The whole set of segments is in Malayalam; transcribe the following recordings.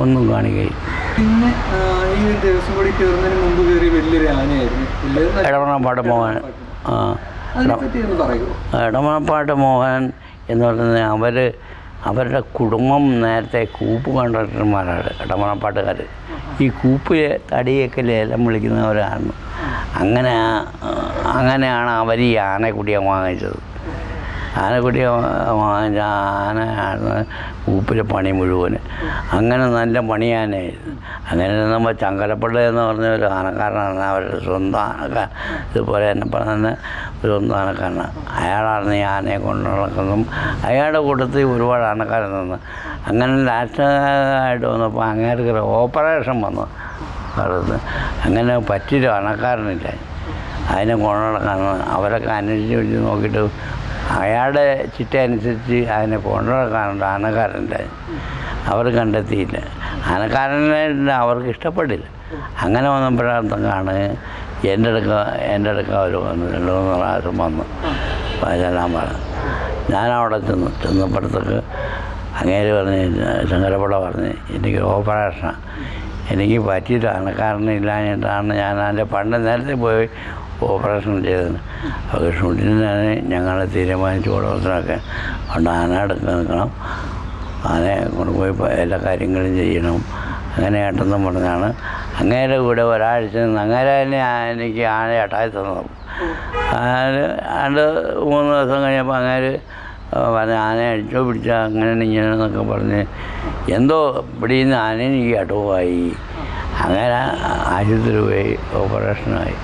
ഒന്നും കാണിക്കുകയും. പിന്നെ ഈ ദിവസം കൂടി കയറുന്നതിന് മുമ്പ് കയറി വലിയൊരു ആനയായിരുന്നു എടമണപ്പാട്ട് മോഹൻ. എടമണപ്പാട്ട് മോഹൻ എന്ന് പറയുന്നത് അവരുടെ കുടുംബം നേരത്തെ കൂപ്പ് കണ്ടക്ടർമാരാണ് എടമണപ്പാട്ടുകാർ. ഈ കൂപ്പിൽ തടിയൊക്കെ ലേലം വിളിക്കുന്നവരാണ്. അങ്ങനെയാണ് അവർ ഈ ആനക്കുട്ടിയെ വാങ്ങിച്ചത്. ആനക്കുട്ടിയെ വാങ്ങിച്ച ആനയാണ് കൂപ്പിലെ പണി മുഴുവൻ. അങ്ങനെ നല്ല പണിയാനായിരുന്നു. അങ്ങനെ നമ്മൾ ചങ്കലപ്പള്ളി എന്ന് പറഞ്ഞ ഒരു ആനക്കാരനാണ്, അവരുടെ സ്വന്തം ആനക്കാരൻ. ഇതുപോലെ തന്നെ പറഞ്ഞ ഒരു സ്വന്തം ആനക്കാരനാണ്. അയാളാണ് ഈ ആനയെ കൊണ്ടു നടക്കുന്നതും. അയാളുടെ കൂട്ടത്തിൽ ഒരുപാട് ആനക്കാരൻ നിന്ന്. അങ്ങനെ ലാസ്റ്റായിട്ട് വന്നപ്പോൾ അങ്ങേർക്ക് ഓപ്പറേഷൻ വന്നു അടുത്ത്. അങ്ങനെ പറ്റിയൊരു ആനക്കാരനില്ല. അതിനെ കൊണ്ടു നടക്കാൻ അവരൊക്കെ അന്വേഷിച്ച് നോക്കിയിട്ട് അയാളുടെ ചിട്ട അനുസരിച്ച് അതിനെ കൊണ്ടു നടക്കാനുണ്ട് ആനക്കാരൻ്റെ. അവർ കണ്ടെത്തിയില്ല. ആനക്കാരനെ അവർക്ക് ഇഷ്ടപ്പെട്ടില്ല. അങ്ങനെ വന്നപ്പോഴാണ് എൻ്റെ അടുക്ക അവർ വന്നു. 2-3 പ്രാവശ്യം വന്നു ചെല്ലാൻ പറഞ്ഞു. ഞാനവിടെ ചെന്നപ്പോഴത്തേക്ക് അങ്ങേര് പറഞ്ഞ്, ശങ്കരപ്പിള്ള പറഞ്ഞ്, എനിക്ക് ഓപ്പറേഷനാണ്, എനിക്ക് പറ്റിയിട്ട് ആനക്കാരനില്ലാഞ്ഞിട്ടാണ് ഞാൻ അതിൻ്റെ പണ്ട് നേരത്തെ പോയി ഓപ്പറേഷൻ ചെയ്തത്. അപ്പോൾ ഷൂട്ടിനാണ് ഞങ്ങൾ തീരുമാനിച്ചു ഓരോരുത്തരൊക്കെ. അതുകൊണ്ട് ആന എടുക്കാൻ നിൽക്കണം, ആനയെ കൊണ്ടുപോയി എല്ലാ കാര്യങ്ങളും ചെയ്യണം. അങ്ങനെയായിട്ടെന്നും പറഞ്ഞാണ് അങ്ങേരെ കൂടെ ഒരാഴ്ച നിന്ന് അങ്ങേരെ തന്നെ എനിക്ക് ആനയാട്ടായി തന്നു. 2-3 ദിവസം കഴിഞ്ഞപ്പോൾ അങ്ങേര് പറഞ്ഞ ആനയെ അടിച്ചോ പിടിച്ചോ അങ്ങനെ ഇങ്ങനെയെന്നൊക്കെ പറഞ്ഞ് എന്തോ ഇവിടെ നിന്ന് ആനയെ എനിക്ക് അടവുമായി. അങ്ങനെ ആശുപത്രി പോയി ഓപ്പറേഷനായി.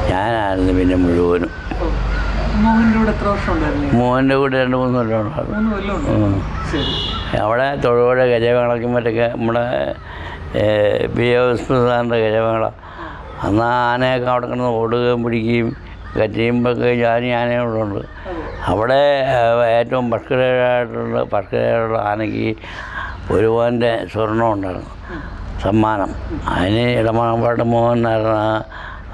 ഞാനായിരുന്നു പിന്നെ മുഴുവനും. മോഹൻ്റെ കൂടെ 2-3 കൊല്ലം ഉണ്ടായിരുന്നു. അവിടെ തൊഴുപുഴ ഗജമേളയ്ക്കും മറ്റൊക്കെ നമ്മുടെ PA സാറിൻ്റെ ഗജമേള. അന്ന് ആനയൊക്കെ അവിടെ കിടന്ന് ഓടുകയും പിടിക്കുകയും ഒക്കെ ചെയ്യുമ്പോഴൊക്കെ ആനയോടുണ്ട്. അവിടെ ഏറ്റവും പഷ്കരായിട്ടുള്ള ആനയ്ക്ക് 1 പവൻ്റെ സ്വർണ്ണം ഉണ്ടായിരുന്നു സമ്മാനം. അതിന് എടമണപ്പാട്ട് മോഹനായിരുന്നു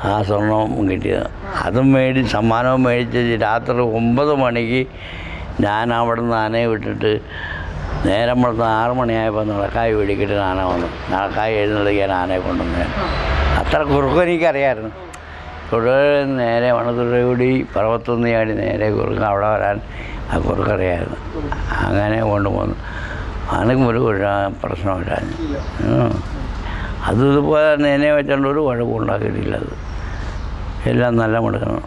ആ സ്വർണം കിട്ടിയത്. അതും സമ്മാനവും മേടിച്ച് രാത്രി 9 മണിക്ക് ഞാൻ അവിടെ നിന്ന് ആനയെ വിട്ടിട്ട് നേരം പുറത്ത് 6 മണിയായപ്പോൾ നടക്കായി വെടിക്കിട്ട് ആന വന്നു. നടക്കായി എഴുന്നള്ളിക്കാൻ ആനയെ കൊണ്ടുവന്നു. അത്ര കുറുക്കം എനിക്കറിയാമായിരുന്നു. നേരെ വണത്തുകൂടി പർവ്വത്തൊന്ന് ചാടി നേരെ കുറുക്കം അവിടെ വരാൻ ആ കുറുക്കറിയായിരുന്നു. അങ്ങനെ കൊണ്ടുപോന്നു. ആനക്കും ഒരു പ്രശ്നമില്ലായിരുന്നു. ഇതുപോലെ നേനെ വെച്ചുകൊണ്ട് ഒരു കുഴപ്പമുണ്ടാക്കിയിട്ടില്ല. അത് എല്ലാം നല്ല മുടക്കണം.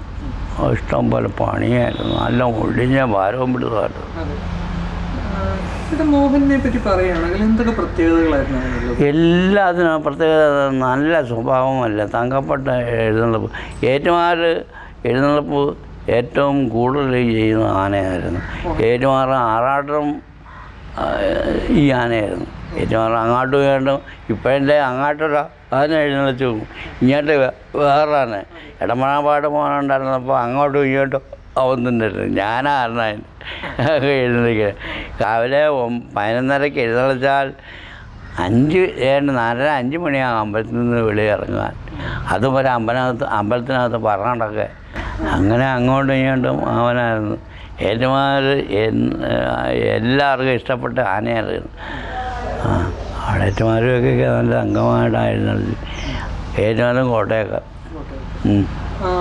ഇഷ്ടം പോലെ പണിയായിരുന്നു. നല്ല ഒഴിഞ്ഞ ഭാരവും പിടിച്ചതായിരുന്നു. മോഹനെ പറ്റി പറയുകയാണെങ്കിൽ എന്തൊക്കെ പ്രത്യേകതകളായിരുന്നു? എല്ലാത്തിനും പ്രത്യേകത നല്ല സ്വഭാവമല്ല. തങ്കപ്പെട്ട എഴുന്നള്ളപ്പ്. എഴുന്നള്ളപ്പ് ഏറ്റവും കൂടുതൽ ചെയ്യുന്ന ആനയായിരുന്നു. ആറാട്ടും ഈ ആനയായിരുന്നു. അങ്ങോട്ടും ഇങ്ങോട്ടും ഇപ്പോഴത്തെ അങ്ങോട്ടൊരു ആന എഴുന്നള്ളിച്ച് പോകും, ഇങ്ങോട്ട് വേറെ ആന. എടമണപ്പാട്ട് മോഹനുണ്ടായിരുന്നപ്പോൾ അങ്ങോട്ടും ഇങ്ങോട്ടും ആവുന്നുണ്ടായിരുന്നു. ഞാനായിരുന്നു എഴുന്നള്ളിക്കുന്നത്. രാവിലെ 11:30 എഴുന്നള്ളിച്ചാൽ 4:30-5 മണിയാകും അമ്പലത്തിൽ നിന്ന് വെളിയിറങ്ങാൻ. അതുപോലെ അമ്പലത്തിനകത്ത് പറഞ്ഞിട്ടൊക്കെ അങ്ങനെ അങ്ങോട്ടും ഇങ്ങോട്ടും അവനായിരുന്നു. എല്ലാവർക്കും ഇഷ്ടപ്പെട്ട ആനയായിരുന്നു. ആടേറ്റുമാരുമൊക്കെ നല്ല അംഗമായിട്ടായിരുന്നു. ഏറ്റുമാരും കോട്ടയൊക്കെ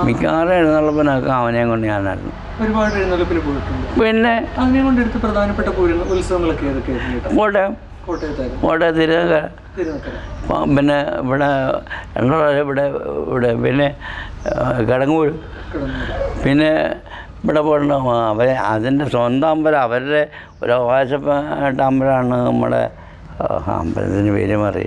മിക്കവാറും എഴുന്നള്ളപ്പിനൊക്കെ അവനെയും കൊണ്ട് ഞാനായിരുന്നു. ഒരുപാട് എഴുന്നള്ളപ്പിൽ പോയിട്ടുണ്ട്. പിന്നെ അതിനെ കൊണ്ട് എടുത്ത് പ്രധാനപ്പെട്ട ഉത്സവങ്ങളൊക്കെ ഏതൊക്കെയായിരുന്നു? കോട്ടയം തിരുനക്കര. പിന്നെ ഇവിടെ പിന്നെ കിടങ്ങൂർ. പിന്നെ ഇവിടെ പോയിട്ട് അതിൻ്റെ സ്വന്തം അമ്പലം, അവരുടെ ഒരു അവകാശപ്പെട്ട അമ്പലമാണ് നമ്മുടെ അമ്പലത്തിന് പേര് മാറി.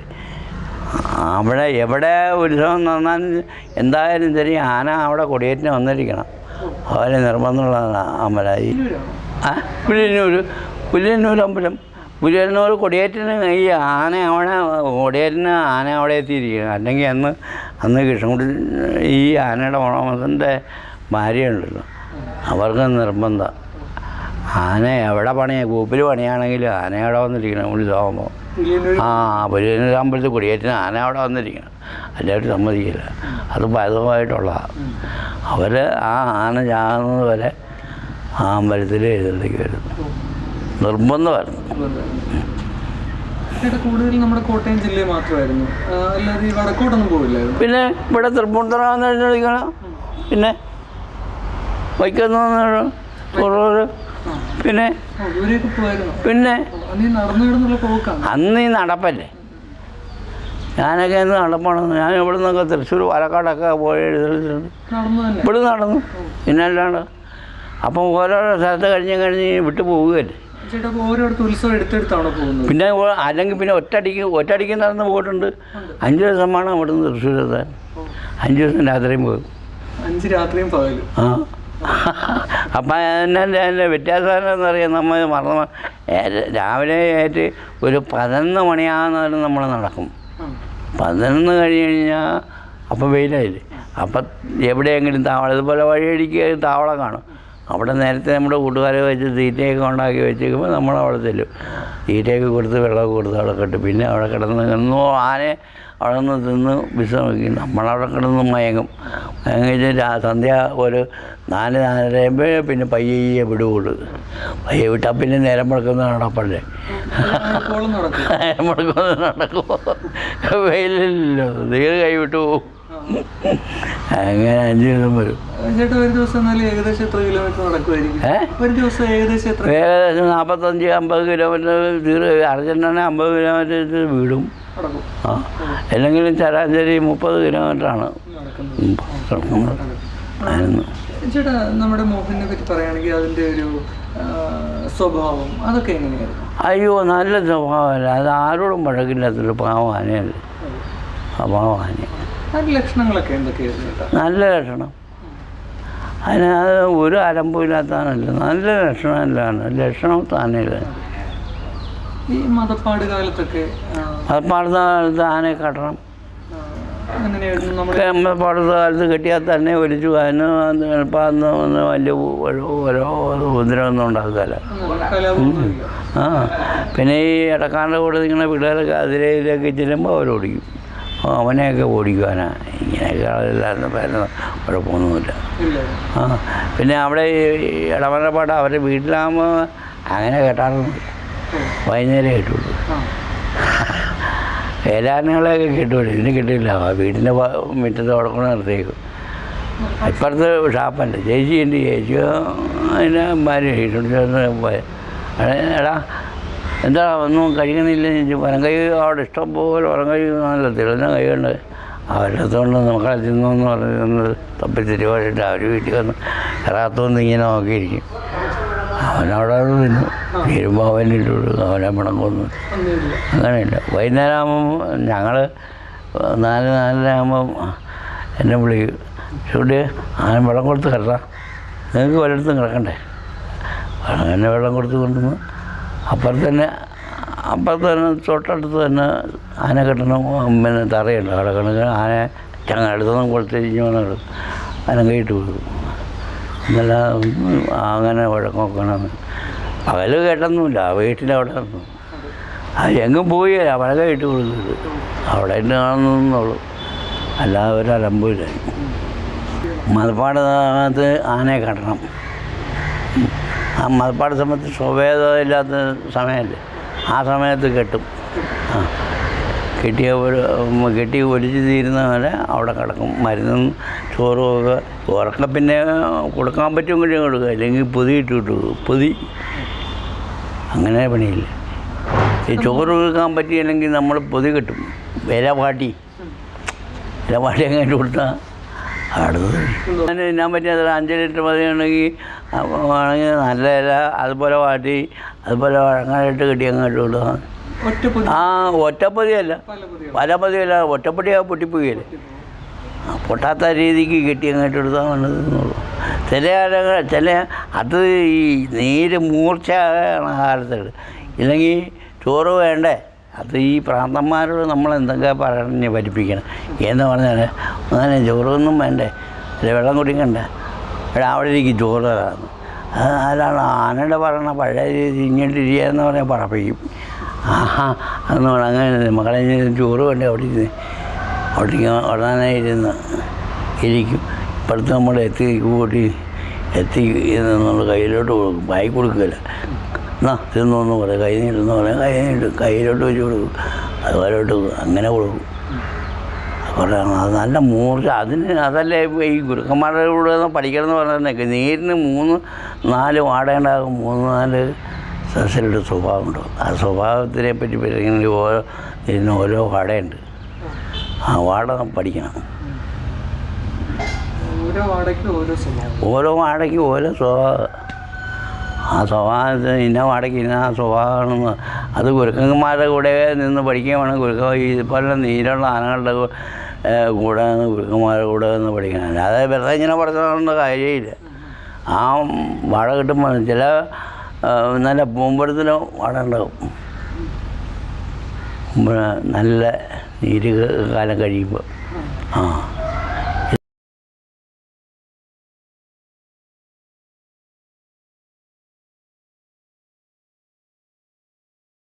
അവിടെ എവിടെ ഉത്സവം നടന്നാലും എന്തായാലും ശരി ആന അവിടെ കൊടിയേറ്റിന് വന്നിരിക്കണം. അവരെ നിർബന്ധമുള്ളതാണ് അമ്പലമായി. പുലിയന്നൂർ അമ്പലം. പുലിയന്നൂർ കൊടിയേറ്റിന് ഈ ആന അവിടെ കൊടിയേറ്റിന് ആന അവിടെ എത്തിയിരിക്കണം. അല്ലെങ്കിൽ അന്ന് കൃഷ്ണൻകുടി ഈ ആനയുടെ ഓണമത്തിൻ്റെ ഭാര്യയുണ്ടല്ലോ, അവർക്ക് നിർബന്ധം. ആന എവിടെ കൂപ്പിൽ പണിയാണെങ്കിലും ആന അവിടെ വന്നിരിക്കണം ഉത്സവമാകുമ്പോൾ. പുലിയന്നൂർ അമ്പലത്തിൽ കൊടിയേറ്റിന് ആന അവിടെ വന്നിരിക്കണം. എല്ലാവരും സമ്മതിക്കില്ല. അത് പതിവായിട്ടുള്ളതാണ്. അവർ ആ ആന ചാകുന്നത് വരെ ആ അമ്പലത്തിൽ എഴുന്നള്ളിക്കുമായിരുന്നു. നിർബന്ധമായിരുന്നു. ചേട്ടാ കൂടുതൽ നമ്മുടെ കോട്ടയം ജില്ലയിൽ മാത്രമായിരുന്നു, അല്ലാതെ ഈ വടക്കോട്ടൊന്നും പോയില്ലായിരുന്നു? പിന്നെ ഇവിടെ തൃപ്പൂണിത്തുറ വിളിക്കണം, പിന്നെ വൈക്കൊന്ന് തുറവൂർ, പിന്നെ ദൂരെയൊക്കെ പോയിരുന്നു. പിന്നെ നടന്നു കിടന്നുള്ള പോക്കാണ് അന്ന് ഈ നടപ്പല്ലേ. ഞാനൊക്കെ എന്ന് നടപ്പാണ്. ഞാൻ ഇവിടെ നിന്നൊക്കെ തൃശ്ശൂർ പാലക്കാടൊക്കെ പോയി എഴുതിയിട്ടുണ്ട്. ഇവിടെ നടന്നു, പിന്നെ അല്ലാണ്ട്. അപ്പം ഓരോരോ സ്ഥലത്ത് കഴിഞ്ഞ് വിട്ടു പോവുകയല്ലേ. പിന്നെ അല്ലെങ്കിൽ പിന്നെ ഒറ്റയടിക്ക് നടന്ന് പോയിട്ടുണ്ട്. 5 ദിവസമാണ് അവിടെ നിന്ന് തൃശ്ശൂർ എത്താൻ. 5 ദിവസം രാത്രിയും പോകും. 5 രാത്രിയും പകലും. ആ അപ്പം അതിൻ്റെ വ്യത്യാസം എന്താണെന്ന് അറിയാം. നമ്മൾ രാവിലെ ആയിട്ട് ഒരു 11 മണിയാകുന്നവരെ നമ്മൾ നടക്കും. 11 കഴിഞ്ഞ് കഴിഞ്ഞാൽ അപ്പം വെയിലായില്ലേ. അപ്പം എവിടെയെങ്കിലും ഇതുപോലെ വഴിയടിക്ക് താവളം കാണും. അവിടെ നേരത്തെ നമ്മുടെ കൂട്ടുകാരെ വെച്ച് തീറ്റയൊക്കെ ഉണ്ടാക്കി വെച്ചേക്കുമ്പോൾ നമ്മളവിടെ ചെല്ലും. തീറ്റയൊക്കെ കൊടുത്ത് വെള്ളമൊക്കെ കൊടുത്ത് അവിടെ കെട്ടും. പിന്നെ അവിടെ കിടന്ന് ആനയെ അവിടെ നിന്ന് തിന്ന് വിശ്രമിക്കും. നമ്മളവിടെ കിടന്ന് മയങ്ങും. മയങ്ങിച്ച് സന്ധ്യ ഒരു 4-4:30 ആകുമ്പോൾ പിന്നെ പയ്യെ വിടുകയുള്ളൂ. പയ്യെ വിട്ടാൽ പിന്നെ നേരം മുടക്കുന്ന നടപ്പല്ലേ. നേരം മുടക്കുന്ന നടക്കുമോ, വെയിലില്ലല്ലോ, തീരെ കൈവിട്ടു പോകും. അങ്ങനെ 5 ദിവസം വരും. ഏകദേശം 45-50 കിലോമീറ്റർ അർജന്റീന 50 കിലോമീറ്റർ വീടും. ആ അല്ലെങ്കിലും ശരാശരി 30 കിലോമീറ്ററാണ് ആയിരുന്നു. ചേട്ടാ നമ്മുടെ മോഹനെ പറ്റി പറയുകയാണെങ്കിൽ അതിൻ്റെ ഒരു സ്വഭാവം അതൊക്കെ എങ്ങനെയായിരുന്നു? അയ്യോ നല്ല സ്വഭാവമല്ല, അത് ആരോടും വഴക്കില്ലാത്തൊരു പാവം ആനയല്ലേ. പാവം ആന. ലക്ഷണങ്ങളൊക്കെ എന്തൊക്കെയായിരുന്നു? നല്ല ലക്ഷണം. അതിന് അത് ഒരു അലമ്പുമില്ലാത്തതാണല്ലോ. നല്ല ലക്ഷണമെല്ലാണ്. ലക്ഷണം താനല്ല. ഈ മതപ്പാട് കാലത്തൊക്കെ ആനയെ കെട്ടണം. മതപ്പാടുന്ന കാലത്ത് കെട്ടിയാൽ തന്നെ ഒലിച്ചു. അതിന് ചിലപ്പോൾ വലിയ ഓരോ ഉപദ്രവമൊന്നും ഉണ്ടാക്കുകയില്ല. ആ പിന്നെ ഈ ഇടക്കാരുടെ കൂടെ നിങ്ങളുടെ പിള്ളേരൊക്കെ അതിലേക്ക് ചെല്ലുമ്പോൾ അവരോടിക്കും. അവനെയൊക്കെ ഓടിക്കുവാനാ. ഇങ്ങനെയൊക്കെ ആളില്ലായിരുന്നു. പേരൊന്നും കുഴപ്പമൊന്നുമില്ല. ആ പിന്നെ അവിടെ ഈ ഇടമലപ്പാട്ട് അവരുടെ വീട്ടിലാകുമ്പോൾ അങ്ങനെ കെട്ടാറൊന്നുമില്ല. വൈകുന്നേരം കിട്ടുള്ളൂ. വേലാനകളെയൊക്കെ കിട്ടുമല്ലോ. ഇതിന് കിട്ടില്ല. വീടിൻ്റെ മുറ്റത്ത് ഉടക്കൊണ്ട് നിർത്തിയേക്കും. ഇപ്പുറത്ത് ഷാപ്പുണ്ട്. ചേച്ചിയുണ്ട്. ചേച്ചി അതിൻ്റെ ഭാര്യ പോയ എടാ എന്താ ഒന്നും കഴിക്കണില്ല. വരം കൈ അവിടെ ഇഷ്ടം പോലെ വരം കൈ നല്ല തെളിഞ്ഞ കൈയുണ്ട്. അവരടുത്തോണ്ട് മക്കളെ തിന്നോന്ന് പറഞ്ഞ് തപ്പിത്തിരിവായിട്ട് അവർ വീട്ടിൽ വന്ന് ഇറാത്തൊന്ന് ഇങ്ങനെ നോക്കിയിരിക്കും. അവനവിടെ തിന്നു. വരുമ്പോൾ അവനിട്ട് കൊടുക്കും. അവനെ പിണക്കൊന്നും അങ്ങനെയില്ല. വൈകുന്നേരം ആകുമ്പം ഞങ്ങൾ 4-4:30 ആകുമ്പം എന്നെ വിളിക്കും. ചൂട് ആന വെള്ളം കൊടുത്ത് കിടക്കാം, നിങ്ങൾക്ക് വല്ലയിടത്തും കിടക്കണ്ടേ. അങ്ങനെ വെള്ളം കൊടുത്ത് കൊണ്ടുവന്ന് അപ്പുറത്ത് തന്നെ തൊട്ടടുത്ത് തന്നെ ആന കെട്ടണം. പിന്നെ തറയുണ്ട്. അവിടെ കിടന്ന് ആന ഞങ്ങൾ അടുത്തൊന്നും കൊടുത്തിരിഞ്ഞു വന്നു ആന കൈയിട്ട് കൊടുക്കും. എന്നല്ല അങ്ങനെ വഴക്കൊക്കണം. പകൽ കേട്ടൊന്നുമില്ല. വീട്ടിലവിടെ നിന്നു അത് എങ്ങും പോയില്ല. പഴക ഇട്ട് കൊടുക്കുന്നത് അവിടെ ഇട്ട് കാണുന്നുള്ളൂ. അല്ലാതെ ഒരു അലമ്പുമില്ല. മതപ്പാട് സമയത്ത് ആനയെ കെട്ടണം. ആ മതപ്പാട് സമയത്ത് സ്വഭേദമില്ലാത്ത സമയമല്ലേ. ആ സമയത്ത് കെട്ടും. ആ കെട്ടി ഒലിച്ച് തീരുന്നവരെ അവിടെ കിടക്കും. മരുന്നും ചോറും ഒക്കെ. ചോറൊക്കെ പിന്നെ കൊടുക്കാൻ പറ്റുമെങ്കിൽ കൊടുക്കുക, അല്ലെങ്കിൽ പൊതി ഇട്ട് കിട്ടും. പൊതി അങ്ങനെ പണിയില്ല. ഈ ചോറ് കൊടുക്കാൻ പറ്റിയില്ലെങ്കിൽ നമ്മൾ പൊതി കിട്ടും. വില പാട്ടി അങ്ങനെ കൊടുത്താൽ അടുത്ത് തിന്നാൻ പറ്റിയ 5 ലിറ്റർ മതി ഉണ്ടെങ്കിൽ ആണെങ്കിൽ നല്ല ഇല അതുപോലെ വാട്ടി അതുപോലെ വഴങ്ങാനായിട്ട് കെട്ടി അങ്ങോട്ട് കൊടുക്കുക. ആ ഒറ്റപ്പൊതിയല്ല, പല പൊതിയല്ല. ഒറ്റപ്പൊതിയാ പൊട്ടിപ്പോയില്ലേ. പൊട്ടാത്ത രീതിക്ക് കെട്ടി അങ്ങോട്ട് എടുത്താൽ നല്ലതെന്നുള്ളൂ. ചില അത് ഈ നീര് മൂർച്ചയാണ് കാലത്തുണ്ട്. ഇല്ലെങ്കിൽ ചോറ് വേണ്ടേ. അത് ഈ പ്രാന്തന്മാരോട് നമ്മൾ എന്തൊക്കെ പറഞ്ഞ് പഠിപ്പിക്കണം എന്ന് പറഞ്ഞാൽ അങ്ങനെ ചോറൊന്നും വേണ്ടേ, അല്ലെ വെള്ളം കുടിക്കണ്ടേ. അവിടെ ഇരിക്കും ചോറ് തരാമെന്ന്. അതാണ് ആനയുടെ പറയണ പഴയ രീതി. ഇങ്ങോട്ടിരിക്കുകയെന്ന് പറഞ്ഞാൽ പറപ്പിക്കും. ആഹാ അന്ന് അങ്ങനെ മകളെ ചോറ് വേണ്ടേ. അവിടെ ഉടനെ ഇരുന്ന് ഇരിക്കും. ഇപ്പോഴത്തെ നമ്മൾ എത്തി എന്നുള്ള കയ്യിലോട്ട് കൊടുക്കും. വായി കൊടുക്കില്ല. എന്നാ തിന്നൊന്ന് പറയും, കൈ നീട്ടുന്ന പറയാം, കൈ നീട്ടും, കയ്യിലോട്ട് വെച്ച് കൊടുക്കും, അതുപോലോട്ട് അങ്ങനെ കൊടുക്കും. കുറേ അത് നല്ല മൂർച്ച. അതല്ലേ ഈ ഗുരുക്കന്മാരുടെ കൂടെ പഠിക്കണമെന്ന് പറഞ്ഞാൽ നീരിന് 3-4 വാടയുണ്ടാകും, 3-4 സസ്യരുടെ സ്വഭാവമുണ്ട്. ആ സ്വഭാവത്തിനെ പറ്റി പഠിക്കണമെങ്കിൽ ഇതിന് ഓരോ വാടയുണ്ട്. ആ വാട പഠിക്കണം. ഓരോ വാടയ്ക്കും ഓരോ സ്വഭാവം. ആ സ്വഭാവത്തിന് ഇന്ന വാടയ്ക്ക് ഇന്ന ആ സ്വഭാവമാണെന്ന് അത് ഗുരുക്കന്മാരുടെ കൂടെ നിന്ന് പഠിക്കുകയാണ്. ഈ പോലെ നീരുള്ള ആനകളുടെ കൂടെ നിന്ന് ഗുരുക്കന്മാരുടെ കൂടെ നിന്ന് പഠിക്കണം. അല്ലാതെ വെറുതെ ഇങ്ങനെ പഠിച്ചോണ്ട കാര്യമില്ല. ആ വാട കിട്ടുമ്പോൾ ചില നല്ല പൂമ്പഴത്തിനും വാട ഉണ്ടാവും. നല്ല നീര് കാലം കഴിയുമ്പോൾ